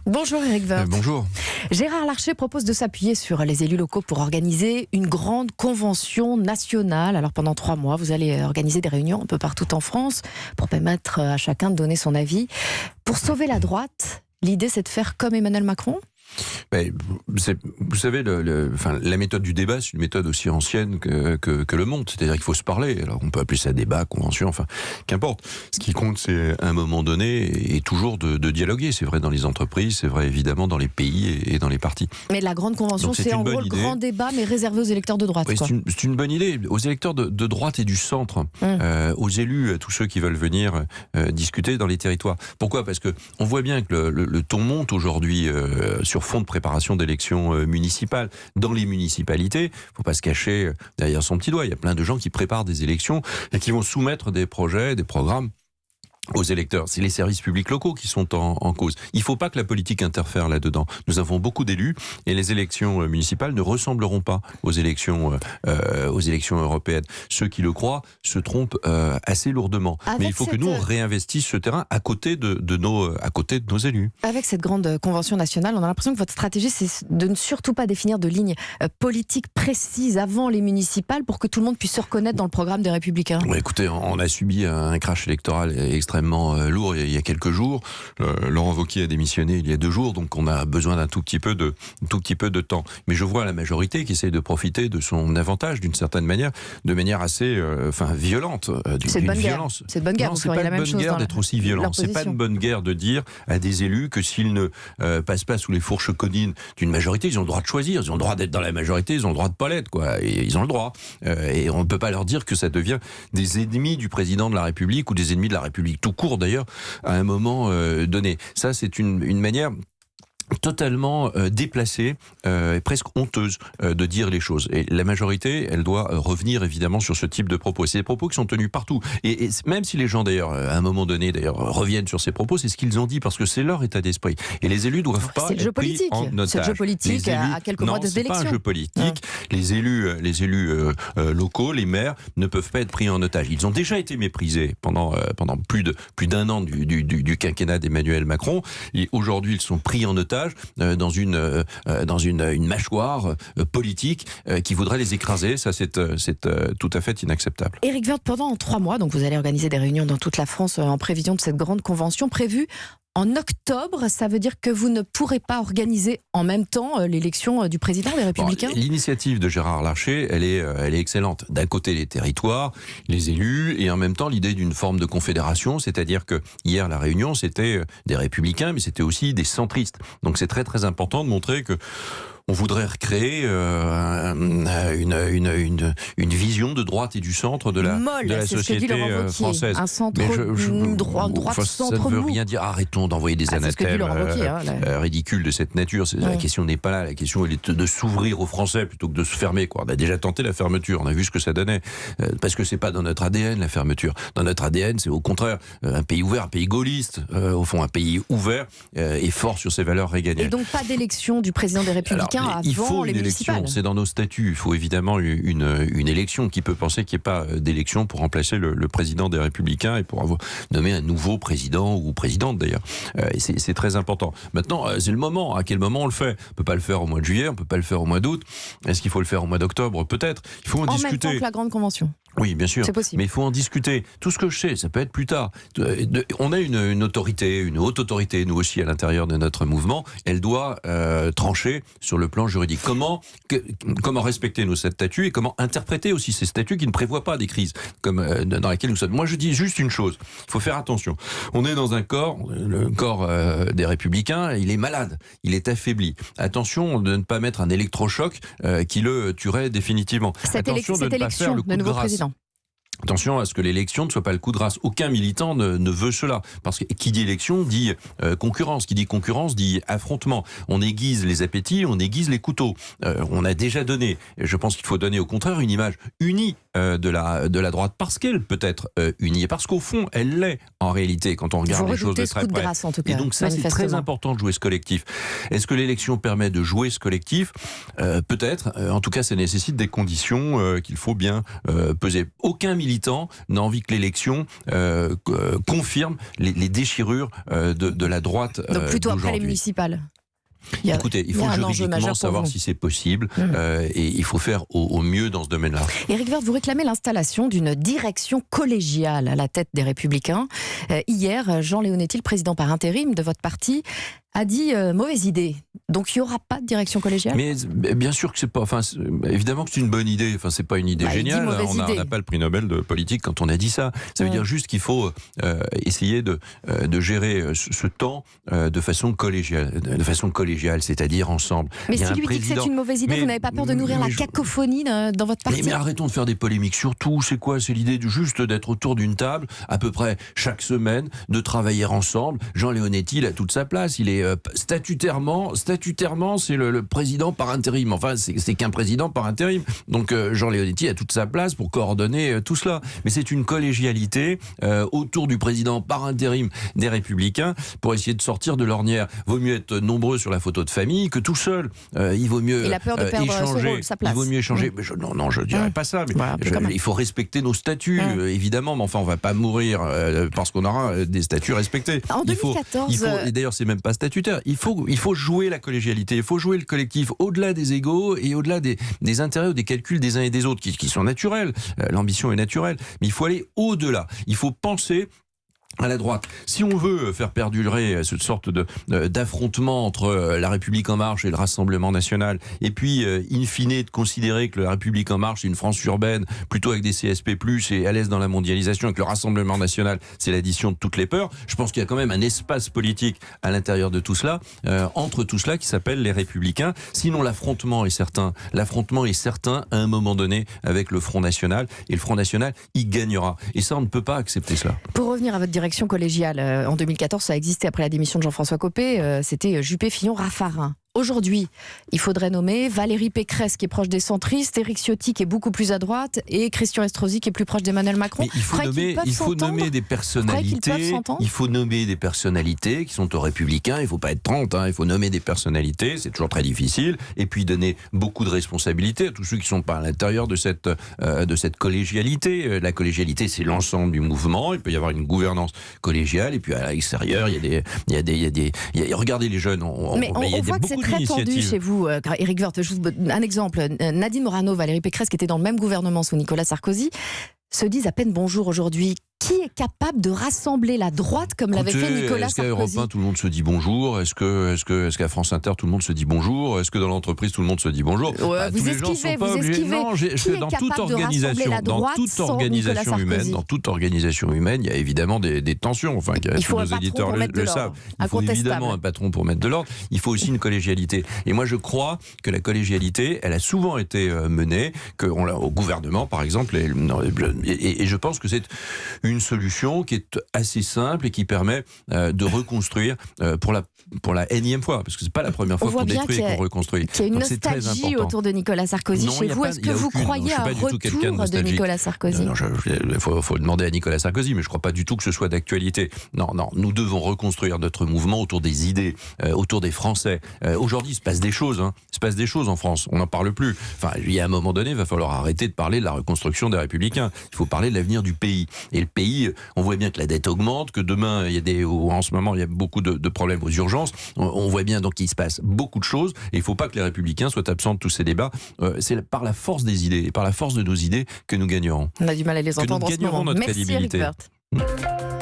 Bonjour Éric Woerth. Bonjour. Gérard Larcher propose de s'appuyer sur les élus locaux pour organiser une grande convention nationale. Alors pendant 3 mois, vous allez organiser des réunions un peu partout en France pour permettre à chacun de donner son avis. Pour sauver la droite, l'idée c'est de faire comme Emmanuel Macron ? Vous savez, la méthode du débat, c'est une méthode aussi ancienne que le monde. C'est-à-dire qu'il faut se parler. Alors on peut appeler ça débat, convention, enfin, qu'importe. Ce qui compte, c'est à un moment donné, et toujours de dialoguer. C'est vrai dans les entreprises, c'est vrai évidemment dans les pays et dans les partis. Mais la grande convention, donc, c'est en gros le grand débat, mais réservé aux électeurs de droite. Oui, c'est une bonne idée. Aux électeurs de droite et du centre, aux élus, à tous ceux qui veulent venir discuter dans les territoires. Pourquoi ? Parce que on voit bien que le ton monte aujourd'hui sur fond de préparation d'élections municipales. Dans les municipalités, il ne faut pas se cacher derrière son petit doigt. Il y a plein de gens qui préparent des élections et qui vont soumettre des projets, des programmes aux électeurs. C'est les services publics locaux qui sont en cause. Il ne faut pas que la politique interfère là-dedans. Nous avons beaucoup d'élus et les élections municipales ne ressembleront pas aux élections européennes. Ceux qui le croient se trompent assez lourdement. Mais il faut que nous on réinvestisse ce terrain à côté de nos élus. Avec cette grande convention nationale, on a l'impression que votre stratégie, c'est de ne surtout pas définir de lignes politiques précises avant les municipales pour que tout le monde puisse se reconnaître dans le programme des Républicains. Ouais, écoutez, on a subi un crash électoral extrêmement lourd il y a quelques jours. Laurent Wauquiez a démissionné il y a 2 jours, donc on a besoin d'un tout petit peu de temps. Mais je vois la majorité qui essaie de profiter de son avantage d'une certaine manière, de manière assez violente. C'est de bonne guerre. C'est de bonne guerre. Non, c'est pas de bonne guerre d'être aussi violent. C'est pas de bonne guerre de dire à des élus que s'ils ne passent pas sous les fourches caudines d'une majorité, ils ont le droit de choisir, ils ont le droit d'être dans la majorité, ils ont le droit de pas l'être, quoi. Et ils ont le droit. Et on ne peut pas leur dire que ça devient des ennemis du président de la République ou des ennemis de la République tout court d'ailleurs à un moment donné. Ça, c'est une manière totalement déplacée et presque honteuse de dire les choses. Et la majorité, elle doit revenir évidemment sur ce type de propos. C'est des propos qui sont tenus partout. Et même si les gens d'ailleurs, à un moment donné, d'ailleurs, reviennent sur ces propos, c'est ce qu'ils ont dit parce que c'est leur état d'esprit. Et les élus doivent pas être pris en otage. C'est le jeu politique à quelques mois des élections. Non, c'est pas un jeu politique. Les élus locaux, les maires, ne peuvent pas être pris en otage. Ils ont déjà été méprisés pendant plus d'1 an du quinquennat d'Emmanuel Macron. Et aujourd'hui, ils sont pris en otage dans une mâchoire politique qui voudrait les écraser. Ça, c'est tout à fait inacceptable. Éric Woerth, pendant 3 mois, donc vous allez organiser des réunions dans toute la France en prévision de cette grande convention prévue en octobre. Ça veut dire que vous ne pourrez pas organiser en même temps l'élection du président des Républicains ? L'initiative de Gérard Larcher, elle est excellente. D'un côté, les territoires, les élus, et en même temps, l'idée d'une forme de confédération, c'est-à-dire que hier, la réunion, c'était des Républicains, mais c'était aussi des centristes. Donc c'est très très important de montrer que on voudrait recréer une vision de droite et du centre de la société française. Un centre droite, centre ça ne veut mou. rien dire. Arrêtons d'envoyer des anathèmes ridicules de cette nature. La question n'est pas là. La question elle est de s'ouvrir aux Français plutôt que de se fermer. Quoi. On a déjà tenté la fermeture. On a vu ce que ça donnait. Parce que c'est pas dans notre ADN la fermeture. Dans notre ADN, c'est au contraire un pays ouvert, un pays gaulliste. Au fond, un pays ouvert et fort sur ses valeurs régaliennes. Et donc pas d'élection du président des Républicains. Il faut une élection, c'est dans nos statuts. Il faut évidemment une élection. Qui peut penser qu'il n'y ait pas d'élection pour remplacer le président des Républicains et pour nommer un nouveau président ou présidente d'ailleurs. Et c'est très important. Maintenant, c'est le moment. À quel moment on le fait ? On ne peut pas le faire au mois de juillet, on ne peut pas le faire au mois d'août. Est-ce qu'il faut le faire au mois d'octobre ? Peut-être. Il faut en discuter. En même temps que la grande convention. Oui, bien sûr. C'est possible. Mais il faut en discuter. Tout ce que je sais, ça peut être plus tard. On a une autorité, une haute autorité, nous aussi, à l'intérieur de notre mouvement. Elle doit trancher sur le plan juridique. Comment respecter nos statuts et comment interpréter aussi ces statuts qui ne prévoient pas des crises comme dans lesquelles nous sommes. Moi, je dis juste une chose. Il faut faire attention. On est dans un corps, le corps des Républicains, il est malade. Il est affaibli. Attention de ne pas mettre un électrochoc qui le tuerait définitivement. Attention de ne pas faire le coup de grâce. Attention à ce que l'élection ne soit pas le coup de grâce. Aucun militant ne veut cela. Parce que qui dit élection dit concurrence. Qui dit concurrence dit affrontement. On aiguise les appétits, on aiguise les couteaux. On a déjà donné. Je pense qu'il faut donner au contraire une image unie de la droite parce qu'elle peut être unie. Et parce qu'au fond, elle l'est en réalité quand on regarde les choses de très près. Grâce, en tout cas, et donc ça, c'est très important de jouer ce collectif. Est-ce que l'élection permet de jouer ce collectif ? Peut-être. En tout cas, ça nécessite des conditions qu'il faut bien peser. Aucun militant militant n'a envie que l'élection confirme les déchirures de la droite. Donc plutôt après les municipales. Écoutez, il faut juridiquement savoir si c'est possible et il faut faire au mieux dans ce domaine-là. Éric Woerth, vous réclamez l'installation d'une direction collégiale à la tête des Républicains. Hier, Jean Leonetti, le président par intérim de votre parti, a dit mauvaise idée. Donc il n'y aura pas de direction collégiale. Mais bien sûr que c'est pas. Enfin, évidemment que c'est une bonne idée. Enfin, c'est pas une idée géniale. On n'a pas le prix Nobel de politique quand on a dit ça. Ça veut dire juste qu'il faut essayer de gérer ce temps de façon collégiale, c'est-à-dire ensemble. Mais si lui dit que c'est une mauvaise idée, vous n'avez pas peur de nourrir la cacophonie dans votre parti? Mais arrêtons de faire des polémiques sur tout. C'est quoi? C'est l'idée juste d'être autour d'une table à peu près chaque semaine, de travailler ensemble. Jean Leonetti, il a toute sa place. Il est statutairement, c'est le président par intérim. Enfin, c'est qu'un président par intérim. Donc Jean Leonetti a toute sa place pour coordonner tout cela. Mais c'est une collégialité autour du président par intérim des Républicains pour essayer de sortir de l'ornière. Vaut mieux être nombreux sur la photo de famille que tout seul. Il vaut mieux il a peur de perdre échanger. Son rôle, sa place. Il vaut mieux échanger. Mais je ne dirais pas ça. Mais il faut respecter nos statuts, évidemment. Mais enfin, on ne va pas mourir parce qu'on aura des statuts respectés. En 2014... et d'ailleurs, c'est même pas statutaire. Il faut jouer la collégialité, il faut jouer le collectif au-delà des égos et au-delà des intérêts ou des calculs des uns et des autres qui sont naturels. L'ambition est naturelle, mais il faut aller au-delà. Il faut penser à la droite. Si on veut faire perdurer cette sorte d'affrontement entre la République en marche et le Rassemblement national, et puis in fine de considérer que la République en marche c'est une France urbaine, plutôt avec des CSP+, et à l'aise dans la mondialisation, et que le Rassemblement national c'est l'addition de toutes les peurs, je pense qu'il y a quand même un espace politique à l'intérieur de tout cela, entre tout cela qui s'appelle les Républicains. Sinon l'affrontement est certain. L'affrontement est certain à un moment donné avec le Front National, et le Front National, il gagnera. Et ça, on ne peut pas accepter cela. Pour revenir à votre direction collégiale, en 2014, ça a existé après la démission de Jean-François Copé, c'était Juppé, Fillon, Raffarin. Aujourd'hui, il faudrait nommer Valérie Pécresse qui est proche des centristes, Éric Ciotti qui est beaucoup plus à droite et Christian Estrosi qui est plus proche d'Emmanuel Macron. Mais il faut nommer des personnalités. Il faut nommer des personnalités qui sont aux Républicains. Il ne faut pas être 30. Il faut nommer des personnalités. C'est toujours très difficile. Et puis donner beaucoup de responsabilités à tous ceux qui ne sont pas à l'intérieur de cette collégialité. La collégialité, c'est l'ensemble du mouvement. Il peut y avoir une gouvernance collégiale. Et puis à l'extérieur, il y a des regardez les jeunes. Il y a beaucoup très tendu chez vous, Éric Woerth. Un exemple, Nadine Morano, Valérie Pécresse, qui était dans le même gouvernement sous Nicolas Sarkozy, se disent à peine bonjour aujourd'hui. Qui est capable de rassembler la droite comme l'avait fait Nicolas Sarkozy? Est-ce qu'à Europe 1, tout le monde se dit bonjour? Est-ce qu'à France Inter, tout le monde se dit bonjour? Est-ce que dans l'entreprise, tout le monde se dit bonjour? Vous esquivez. Non, dans toute organisation humaine, il y a évidemment des tensions. Enfin, nos éditeurs le savent. Il faut évidemment un patron pour mettre de l'ordre. Il faut aussi une collégialité. Et moi, je crois que la collégialité, elle a souvent été menée, au gouvernement, par exemple, et je pense que c'est une solution qui est assez simple et qui permet de reconstruire pour la énième fois, parce que c'est pas la première fois qu'on détruit et qu'on reconstruit. Il y a une nostalgie autour de Nicolas Sarkozy chez vous. Est-ce que vous croyez à un retour de Nicolas Sarkozy? Il faut demander à Nicolas Sarkozy, mais je crois pas du tout que ce soit d'actualité. Non, nous devons reconstruire notre mouvement autour des idées, autour des Français. Aujourd'hui, il se passe des choses. Il se passe des choses en France. On n'en parle plus. Enfin, il y a un moment donné, il va falloir arrêter de parler de la reconstruction des Républicains. Il faut parler de l'avenir du pays. Et le pays, on voit bien que la dette augmente, que demain, en ce moment, il y a beaucoup de problèmes aux urgences. On voit bien donc qu'il se passe beaucoup de choses et il ne faut pas que les Républicains soient absents de tous ces débats. C'est par la force des idées et par la force de nos idées que nous gagnerons. On a du mal à les entendre en ce moment. Notre Merci crédibilité. Éric Woerth.